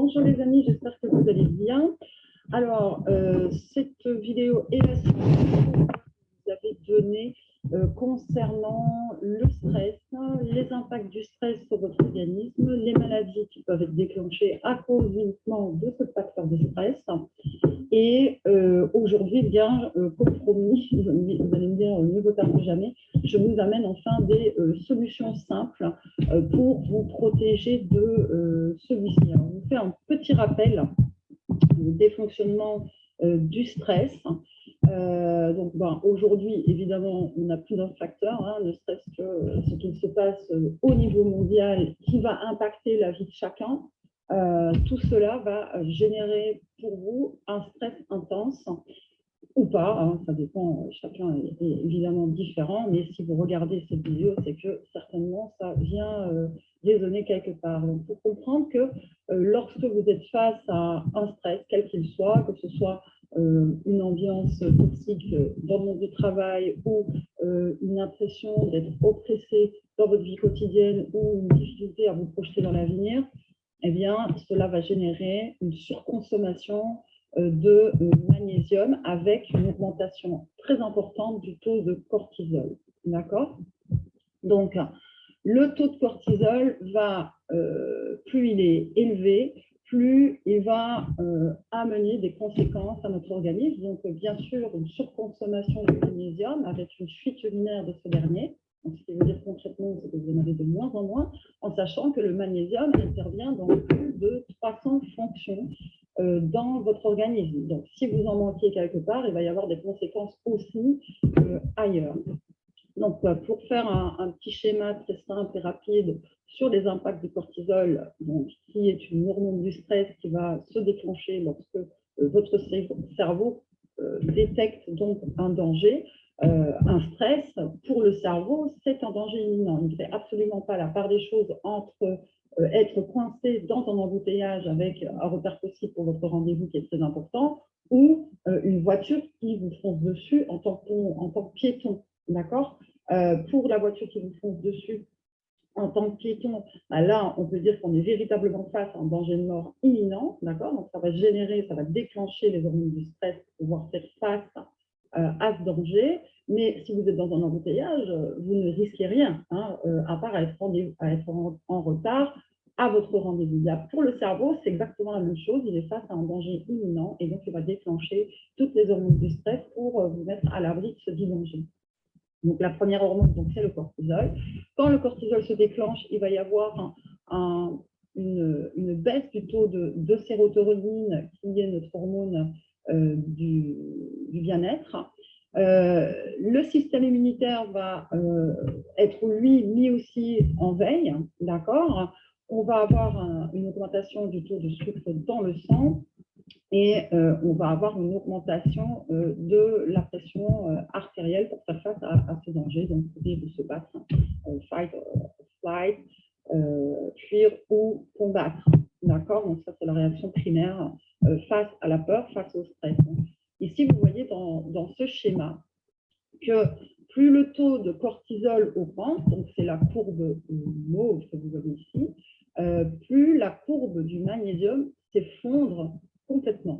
Bonjour les amis, j'espère que vous allez bien. Alors, cette vidéo est la suite que vous avez donnée concernant le stress, les impacts du stress sur votre organisme, les maladies qui peuvent être déclenchées à cause uniquement de ce facteur de stress. Et aujourd'hui, bien, comme promis, vous allez me dire mieux vaut tard que jamais, je vous amène enfin des solutions simples pour vous protéger de celui-ci. On vous fait un petit rappel des fonctionnements du stress. Donc, aujourd'hui, évidemment, on n'a plus d'un facteur, ne serait-ce que ce qui se passe au niveau mondial qui va impacter la vie de chacun. Tout cela va générer pour vous un stress intense ou pas, ça dépend, chacun est évidemment différent, mais si vous regardez cette vidéo, c'est que certainement ça vient résonner quelque part. Donc, il faut comprendre que lorsque vous êtes face à un stress, quel qu'il soit, que ce soit une ambiance toxique dans le monde du travail ou une impression d'être oppressé dans votre vie quotidienne ou une difficulté à vous projeter dans l'avenir, eh bien, cela va générer une surconsommation de magnésium avec une augmentation très importante du taux de cortisol. D'accord? Donc, le taux de cortisol va, plus il est élevé, plus il va amener des conséquences à notre organisme. Donc, bien sûr, une surconsommation de magnésium avec une fuite urinaire de ce dernier. Donc, ce qui veut dire concrètement, c'est que vous en avez de moins en moins, en sachant que le magnésium intervient dans plus de 300 fonctions dans votre organisme. Donc, si vous en manquez quelque part, il va y avoir des conséquences aussi ailleurs. Donc, pour faire un petit schéma très simple et rapide sur les impacts du cortisol, donc, qui est une hormone du stress qui va se déclencher lorsque votre cerveau détecte donc un danger, un stress, pour le cerveau, c'est un danger imminent. Il ne fait absolument pas la part des choses entre être coincé dans un embouteillage avec un retard possible pour votre rendez-vous qui est très important, ou une voiture qui vous fonce dessus en tant que piéton. D'accord? Pour la voiture qui vous fonce dessus en tant que piéton, là, on peut dire qu'on est véritablement face à un danger de mort imminent. D'accord? Donc, ça va déclencher les hormones du stress pour pouvoir faire face à ce danger. Mais si vous êtes dans un embouteillage, vous ne risquez rien, à part à être en retard à votre rendez-vous. Pour le cerveau, c'est exactement la même chose. Il est face à un danger imminent et donc il va déclencher toutes les hormones du stress pour vous mettre à l'abri de ce dit danger. Donc, la première hormone, c'est le cortisol. Quand le cortisol se déclenche, il va y avoir une baisse du taux de sérotonine, qui est notre hormone du bien-être. Le système immunitaire va être, lui, mis aussi en veille, d'accord? On va avoir une augmentation du taux de sucre dans le sang. Et on va avoir une augmentation de la pression artérielle pour faire face à ce danger. Donc, de se battre, fight, flight, fuir ou combattre. D'accord? Donc, ça, c'est la réaction primaire face à la peur, face au stress. Ici, vous voyez dans ce schéma que plus le taux de cortisol augmente, donc c'est la courbe mauve que vous voyez ici, plus la courbe du magnésium s'effondre complètement.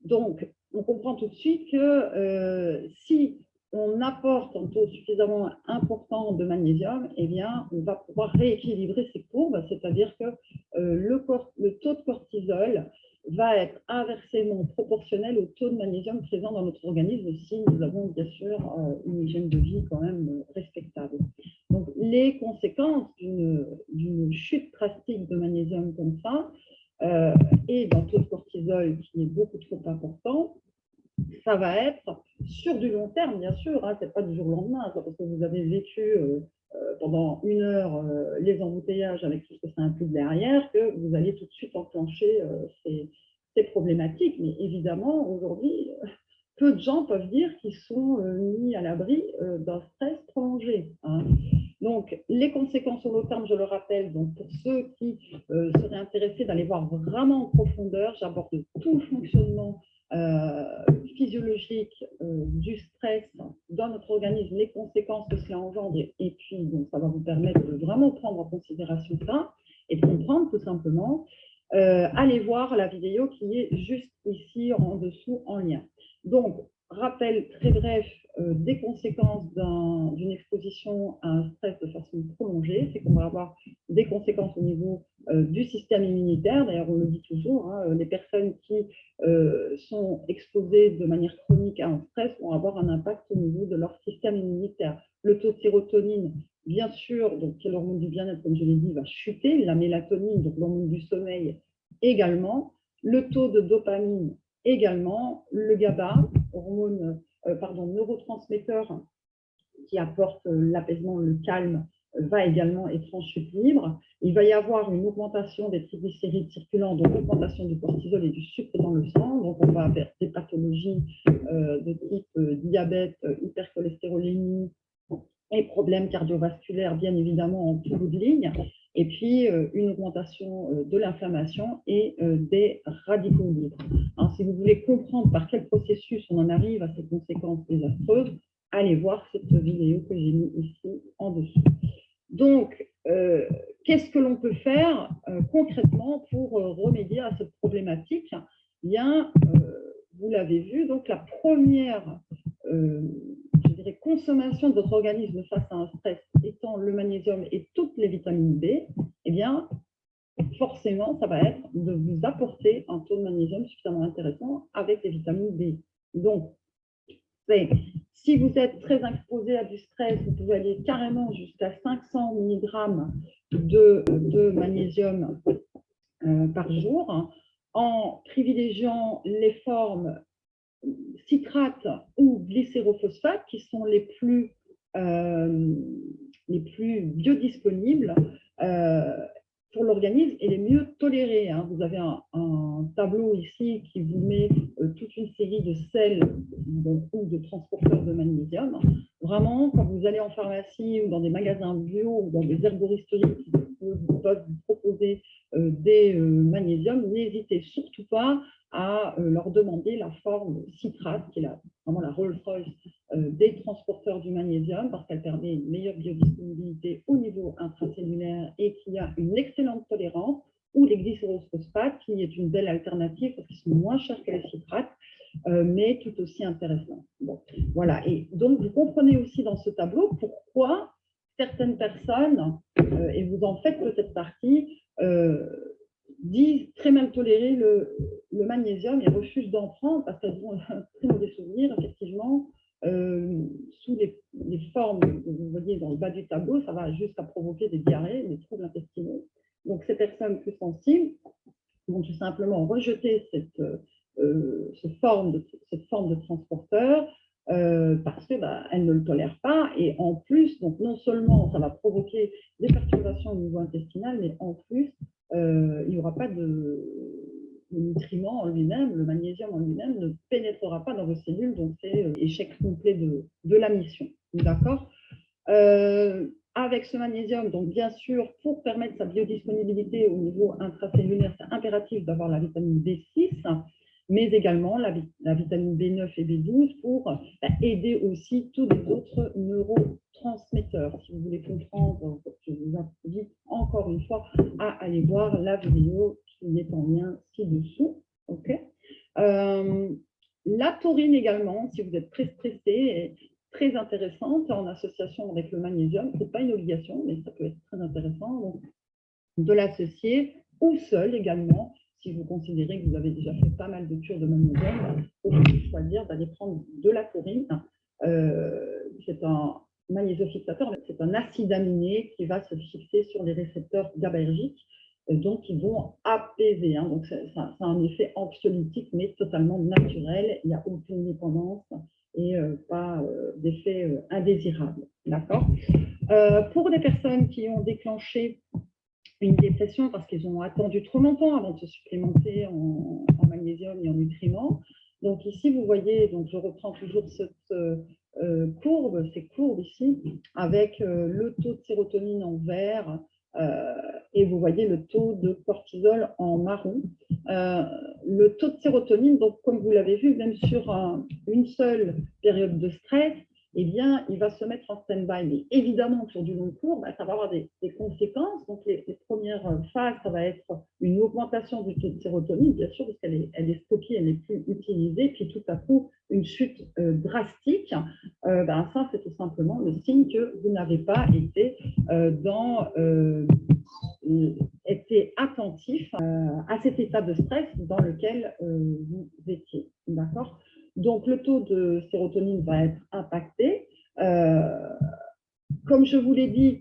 Donc, on comprend tout de suite que si on apporte un taux suffisamment important de magnésium, eh bien, on va pouvoir rééquilibrer ces courbes, c'est-à-dire que le taux de cortisol va être inversement proportionnel au taux de magnésium présent dans notre organisme si nous avons bien sûr une hygiène de vie quand même respectable. Donc, les conséquences d'une chute drastique de magnésium comme ça, et d'un taux de cortisol qui est beaucoup trop important, ça va être sur du long terme, bien sûr, ce n'est pas du jour au lendemain, parce que vous avez vécu pendant 1 heure les embouteillages avec tout ce que ça implique derrière, que vous allez tout de suite enclencher ces problématiques. Mais évidemment, aujourd'hui, peu de gens peuvent dire qu'ils sont mis à l'abri d'un stress prolongé. Donc, les conséquences sur long terme, je le rappelle, donc pour ceux qui seraient intéressés d'aller voir vraiment en profondeur, j'aborde tout le fonctionnement physiologique du stress dans notre organisme, les conséquences que cela engendre, et puis donc, ça va vous permettre de vraiment prendre en considération ça et de comprendre tout simplement allez voir la vidéo qui est juste ici en dessous en lien. Donc, rappel très bref des conséquences d'une exposition à un stress de façon prolongée, c'est qu'on va avoir des conséquences au niveau du système immunitaire. D'ailleurs, on le dit toujours, hein, les personnes qui sont exposées de manière chronique à un stress vont avoir un impact au niveau de leur système immunitaire. Le taux de sérotonine, bien sûr, donc qui est l'hormone du bien-être, comme je l'ai dit, va chuter. La mélatonine, donc l'hormone du sommeil, également. Le taux de dopamine, également. Le GABA, neurotransmetteur qui apporte l'apaisement, le calme, va également être en chute libre. Il va y avoir une augmentation des triglycérides circulants, donc augmentation du cortisol et du sucre dans le sang. Donc, on va vers des pathologies de type diabète, hypercholestérolémie et problèmes cardiovasculaires, bien évidemment, en tout bout de ligne. Et puis, une augmentation de l'inflammation et des radicaux libres. Alors, si vous voulez comprendre par quel processus on en arrive à ces conséquences désastreuses, allez voir cette vidéo que j'ai mise ici en dessous. Donc, qu'est-ce que l'on peut faire concrètement pour remédier à cette problématique? Bien, vous l'avez vu, donc la première je dirais, consommation de votre organisme face à un stress étant le magnésium et toutes les vitamines B, eh bien, forcément, ça va être de vous apporter un taux de magnésium suffisamment intéressant avec les vitamines B. Donc, si vous êtes très exposé à du stress, vous pouvez aller carrément jusqu'à 500 mg de magnésium par jour, en privilégiant les formes citrate ou glycérophosphate qui sont les plus biodisponibles pour l'organisme et les mieux tolérés. Hein. Vous avez un tableau ici qui vous met toute une série de sels ou de transporteurs de magnésium. Vraiment, quand vous allez en pharmacie ou dans des magasins bio ou dans des herboristeries qui peuvent vous proposer des magnésiums, n'hésitez surtout pas à leur demander la forme citrate, qui est vraiment la Rolls-Royce des transporteurs du magnésium, parce qu'elle permet une meilleure biodisponibilité au niveau intracellulaire et qui a une excellente tolérance, ou les glycérophosphates, qui est une belle alternative parce qu'ils sont moins chers que les citrates, mais tout aussi intéressants. Bon, voilà. Et donc, vous comprenez aussi dans ce tableau pourquoi certaines personnes, et vous en faites peut-être partie, disent très mal tolérer le magnésium et refusent d'en prendre parce qu'elles ont un très mauvais souvenir, effectivement, sous les formes que vous voyez dans le bas du tableau, ça va jusqu'à provoquer des diarrhées, des troubles intestinaux. Donc, ces personnes plus sensibles vont tout simplement rejeter cette forme de transporteur parce qu'elles ne le tolèrent pas. Et en plus, donc non seulement ça va provoquer des perturbations au niveau intestinal, mais en plus, il n'y aura pas de nutriments en lui-même, le magnésium en lui-même ne pénétrera pas dans vos cellules, donc c'est échec complet de la mission. D'accord? Avec ce magnésium, donc bien sûr, pour permettre sa biodisponibilité au niveau intracellulaire, c'est impératif d'avoir la vitamine B6, mais également la vitamine B9 et B12 pour aider aussi tous les autres neurotransmetteurs. Si vous voulez comprendre, je vous invite encore une fois à aller voir la vidéo qui est en lien ci-dessous. Okay. La taurine également, si vous êtes très stressé, est très intéressante en association avec le magnésium. Ce n'est pas une obligation, mais ça peut être très intéressant donc, de l'associer ou seul également. Si vous considérez que vous avez déjà fait pas mal de cures de magnésium, vous pouvez choisir d'aller prendre de la taurine. C'est un magnésiofixateur, c'est un acide aminé qui va se fixer sur les récepteurs GABAergiques, donc ils vont apaiser. Hein. Donc ça a un effet anxiolytique, mais totalement naturel. Il n'y a aucune dépendance et pas d'effet indésirable. D'accord. Pour des personnes qui ont déclenché une dépression parce qu'ils ont attendu trop longtemps avant de se supplémenter en magnésium et en nutriments. Donc ici, vous voyez, donc je reprends toujours cette courbe, ces courbes ici, avec le taux de sérotonine en vert et vous voyez le taux de cortisol en marron. Le taux de sérotonine, donc comme vous l'avez vu, même sur une seule période de stress, eh bien, il va se mettre en stand-by. Mais évidemment, sur du long cours, ça va avoir des conséquences. Donc, les premières phases, ça va être une augmentation du taux de sérotonine, bien sûr, parce qu'elle est stockée, elle n'est plus utilisée. Puis tout à coup, une chute drastique. Ça, c'est tout simplement le signe que vous n'avez pas été été attentif à cet état de stress dans lequel vous étiez. D'accord ? Donc, le taux de sérotonine va être impacté. Comme je vous l'ai dit,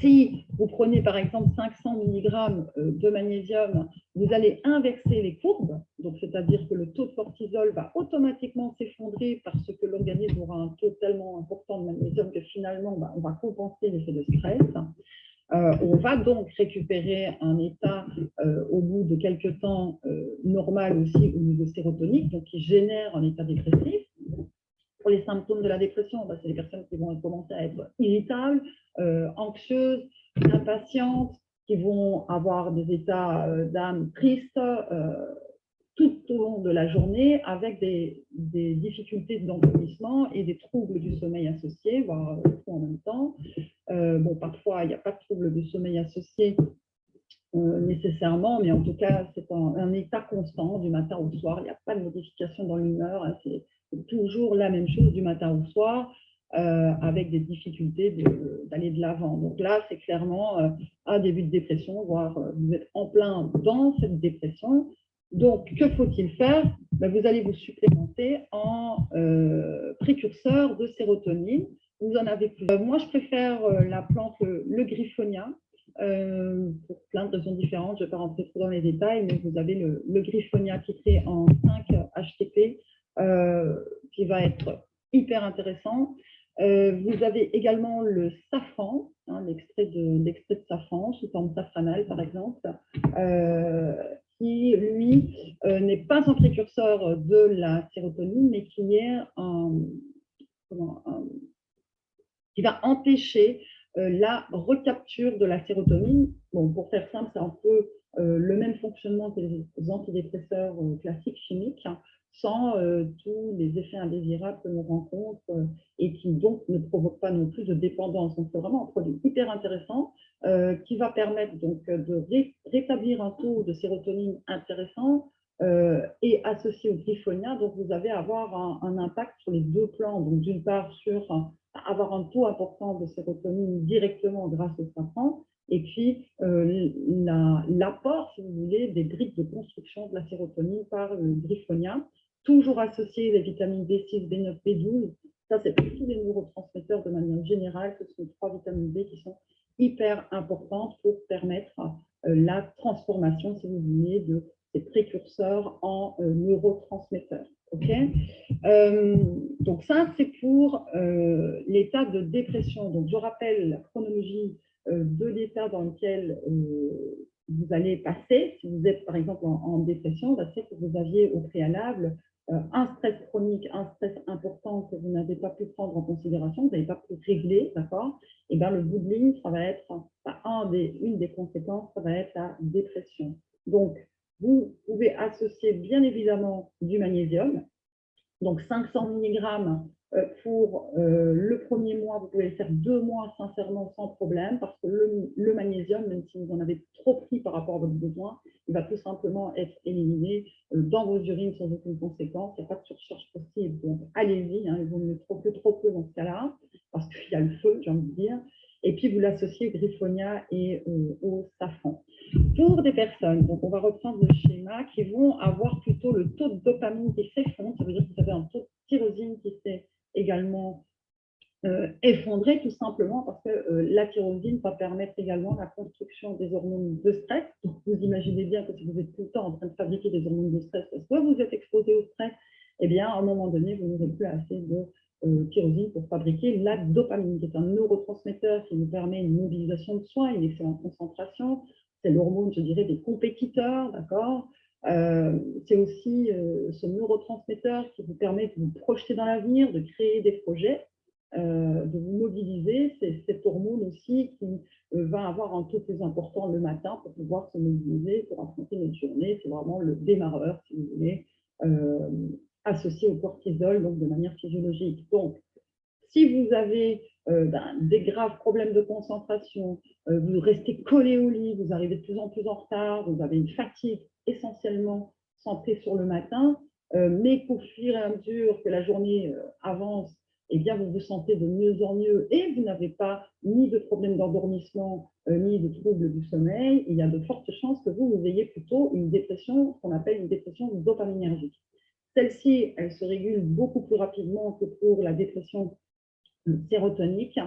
si vous prenez par exemple 500 mg de magnésium, vous allez inverser les courbes, donc c'est-à-dire que le taux de cortisol va automatiquement s'effondrer parce que l'organisme aura un taux tellement important de magnésium que finalement, on va compenser l'effet de stress. On va donc récupérer un état au bout de quelques temps normal aussi au niveau sérotonique, donc qui génère un état dépressif. Pour les symptômes de la dépression, c'est les personnes qui vont commencer à être irritables, anxieuses, impatientes, qui vont avoir des états d'âme tristes tout au long de la journée avec des difficultés d'endormissement et des troubles du sommeil associés, voire tout en même temps. Parfois, il n'y a pas de troubles du sommeil associés nécessairement, mais en tout cas, c'est un état constant du matin au soir. Il n'y a pas de modification dans l'humeur. C'est toujours la même chose du matin au soir, avec des difficultés d'aller de l'avant. Donc là, c'est clairement un début de dépression, voire vous êtes en plein dans cette dépression. Donc, que faut-il faire ? Vous allez vous supplémenter en précurseur de sérotonine. Vous en avez plus. Moi, je préfère la plante, le griffonia, pour plein de raisons différentes. Je ne vais pas rentrer trop dans les détails, mais vous avez le griffonia titré en 5 HTP, qui va être hyper intéressant. Vous avez également le safran, l'extrait de safran sous forme safranale, par exemple, qui, lui, n'est pas un précurseur de la sérotonine, mais qui est qui va empêcher la recapture de la sérotonine. Pour faire simple, c'est un peu le même fonctionnement que les antidépresseurs classiques chimiques, sans tous les effets indésirables que l'on rencontre et qui donc ne provoquent pas non plus de dépendance. Donc, c'est vraiment un produit hyper intéressant qui va permettre donc de rétablir un taux de sérotonine intéressant et associé au griffonia. Donc, vous allez avoir un impact sur les deux plans. Donc, d'une part, sur avoir un taux important de sérotonine directement grâce au safran, et puis l'apport, si vous voulez, des briques de construction de la sérotonine par le griffonia, toujours associé les vitamines B6, B9, B12. Ça, c'est pour tous les neurotransmetteurs de manière générale. Ce sont 3 vitamines B qui sont hyper importantes pour permettre la transformation, si vous voulez, de ces précurseurs en neurotransmetteurs. Okay, donc ça, c'est pour l'état de dépression. Donc, je rappelle la chronologie de l'état dans lequel vous allez passer. Si vous êtes, par exemple, en dépression, c'est que vous aviez au préalable un stress chronique, un stress important que vous n'avez pas pu prendre en considération, vous n'avez pas pu régler, d'accord ? Et bien, le bout de ligne, ça va être, une des conséquences, ça va être la dépression. Donc, vous pouvez associer bien évidemment du magnésium. Donc, 500 mg pour le premier mois, vous pouvez le faire 2 mois sincèrement sans problème parce que le magnésium, même si vous en avez trop pris par rapport à votre besoin, il va tout simplement être éliminé dans vos urines sans aucune conséquence. Il n'y a pas de surcharge possible. Donc, allez-y, il vaut mieux trop peu dans ce cas-là parce qu'il y a le feu, j'ai envie de dire. Et puis, vous l'associez au griffonia et au safran. Pour des personnes, donc on va reprendre le schéma, qui vont avoir plutôt le taux de dopamine qui s'effondre, ça veut dire que vous avez un taux de tyrosine qui s'est également effondré, tout simplement parce que la tyrosine va permettre également la construction des hormones de stress. Donc, vous imaginez bien que si vous êtes tout le temps en train de fabriquer des hormones de stress parce que vous êtes exposé au stress, eh bien, à un moment donné, vous n'aurez plus assez de tyrosine pour fabriquer la dopamine, qui est un neurotransmetteur qui nous permet une mobilisation de soi, une excellente concentration. C'est l'hormone, je dirais, des compétiteurs, d'accord ? C'est aussi ce neurotransmetteur qui vous permet de vous projeter dans l'avenir, de créer des projets, de vous mobiliser. C'est cette hormone aussi qui va avoir un taux plus important le matin pour pouvoir se mobiliser, pour affronter notre journée. C'est vraiment le démarreur, si vous voulez, associé au cortisol, donc de manière physiologique. Donc, Si vous avez des graves problèmes de concentration, vous restez collé au lit, vous arrivez de plus en plus en retard, vous avez une fatigue essentiellement centrée sur le matin, mais qu'au fur et à mesure que la journée avance, eh bien, vous vous sentez de mieux en mieux et vous n'avez pas ni de problème d'endormissement, ni de troubles du sommeil, il y a de fortes chances que vous ayez plutôt une dépression, ce qu'on appelle une dépression dopaminergique. Celle-ci, elle se régule beaucoup plus rapidement que pour la dépression sérotonique.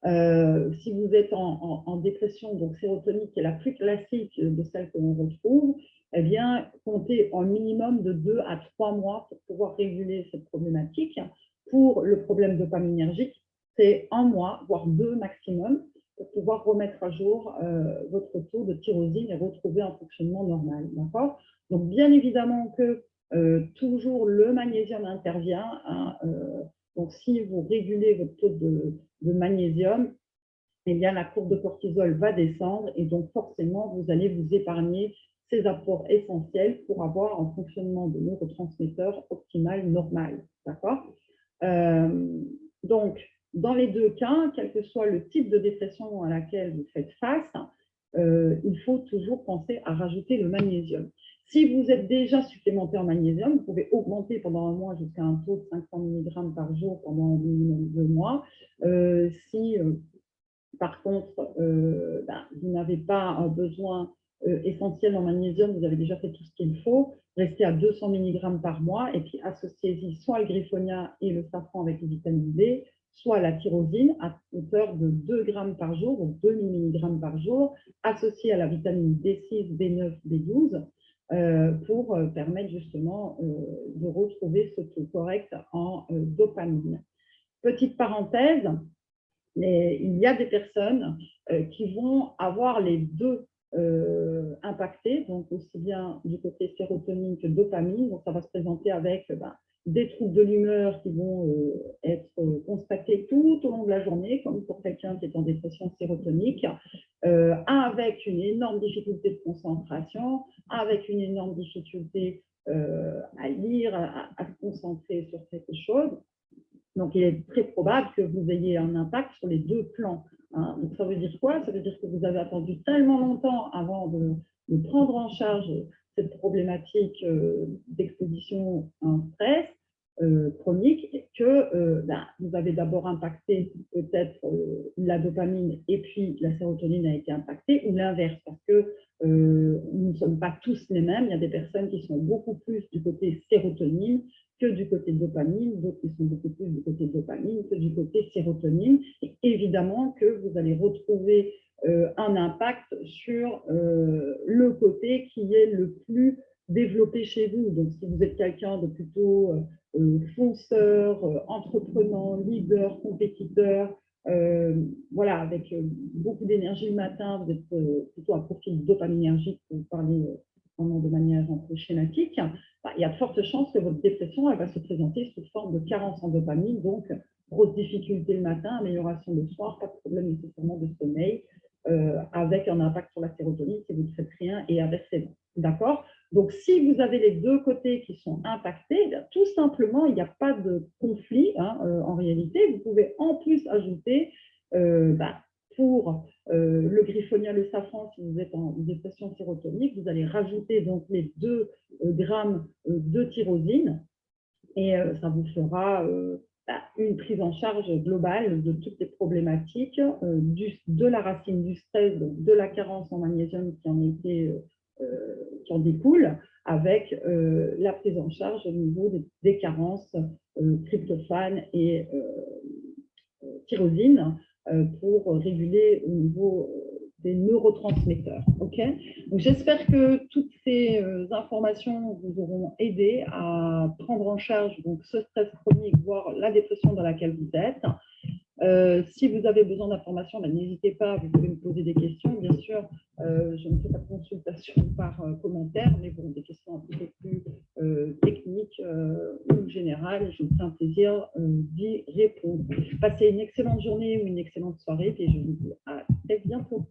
Si vous êtes en dépression donc sérotonique, qui est la plus classique de celle que l'on retrouve, eh bien, comptez en minimum de 2 à 3 mois pour pouvoir réguler cette problématique. Pour le problème dopaminergique, c'est 1 mois, voire 2 maximum, pour pouvoir remettre à jour votre taux de tyrosine et retrouver un fonctionnement normal. D'accord? Donc, bien évidemment que toujours le magnésium intervient. Hein, donc, si vous régulez votre taux de magnésium, eh bien, la courbe de cortisol va descendre et donc forcément, vous allez vous épargner ces apports essentiels pour avoir un fonctionnement de neurotransmetteurs optimal, normal. D'accord? Donc, dans les deux cas, quel que soit le type de dépression à laquelle vous faites face, il faut toujours penser à rajouter le magnésium. Si vous êtes déjà supplémenté en magnésium, vous pouvez augmenter pendant un mois jusqu'à un taux de 500 mg par jour pendant au minimum 2 mois. Si, par contre, vous n'avez pas un besoin essentiel en magnésium, vous avez déjà fait tout ce qu'il faut, restez à 200 mg par mois et puis associez-y soit le griffonia et le safran avec les vitamines D, soit la tyrosine à hauteur de 2 grammes par jour, donc 2 mg par jour, associé à la vitamine D6, B9, B12, pour permettre justement de retrouver ce taux correct en dopamine. Petite parenthèse, il y a des personnes qui vont avoir les deux impactés, donc aussi bien du côté sérotonine que dopamine. Donc, ça va se présenter avec des troubles de l'humeur qui vont être constatés tout au long de la journée, comme pour quelqu'un qui est en dépression sérotonique, avec une énorme difficulté de concentration, avec une énorme difficulté à lire, à se concentrer sur quelque chose. Donc, il est très probable que vous ayez un impact sur les deux plans. Hein. Donc, ça veut dire quoi? Ça veut dire que vous avez attendu tellement longtemps avant de prendre en charge cette problématique d'exposition à un stress chronique que vous avez d'abord impacté peut-être la dopamine et puis la sérotonine a été impactée, ou l'inverse, parce que nous ne sommes pas tous les mêmes. Il y a des personnes qui sont beaucoup plus du côté sérotonine que du côté dopamine, d'autres qui sont beaucoup plus du côté dopamine que du côté sérotonine. Et évidemment que vous allez retrouver un impact sur le côté qui est le plus développé chez vous. Donc, si vous êtes quelqu'un de plutôt fonceur, entreprenant, leader, compétiteur, voilà, avec beaucoup d'énergie le matin, vous êtes plutôt un profil dopaminergique pour parler de manière un peu schématique, il y a de fortes chances que votre dépression elle va se présenter sous forme de carence en dopamine, donc grosse difficulté le matin, amélioration le soir, pas de problème nécessairement de sommeil, avec un impact sur la sérotonine si vous ne faites rien et inversement. D'accord? Donc, si vous avez les deux côtés qui sont impactés, tout simplement, il n'y a pas de conflit en réalité. Vous pouvez en plus ajouter pour le griffonia, le safran, si vous êtes en dépression sérotonique, vous allez rajouter donc les 2 grammes de tyrosine et ça vous fera une prise en charge globale de toutes les problématiques de la racine du stress, donc de la carence en magnésium qui en découle, avec la prise en charge au niveau des carences tryptophane et tyrosine pour réguler au niveau des neurotransmetteurs. Okay, donc, j'espère que toutes ces informations vous auront aidé à prendre en charge donc, ce stress chronique, voire la dépression dans laquelle vous êtes. Si vous avez besoin d'informations, n'hésitez pas, vous pouvez me poser des questions. Bien sûr, je ne fais pas de consultation par commentaire, mais bon, des questions un peu plus techniques ou générales, je me fais un plaisir d'y répondre. Passez une excellente journée ou une excellente soirée et je vous dis à très bientôt.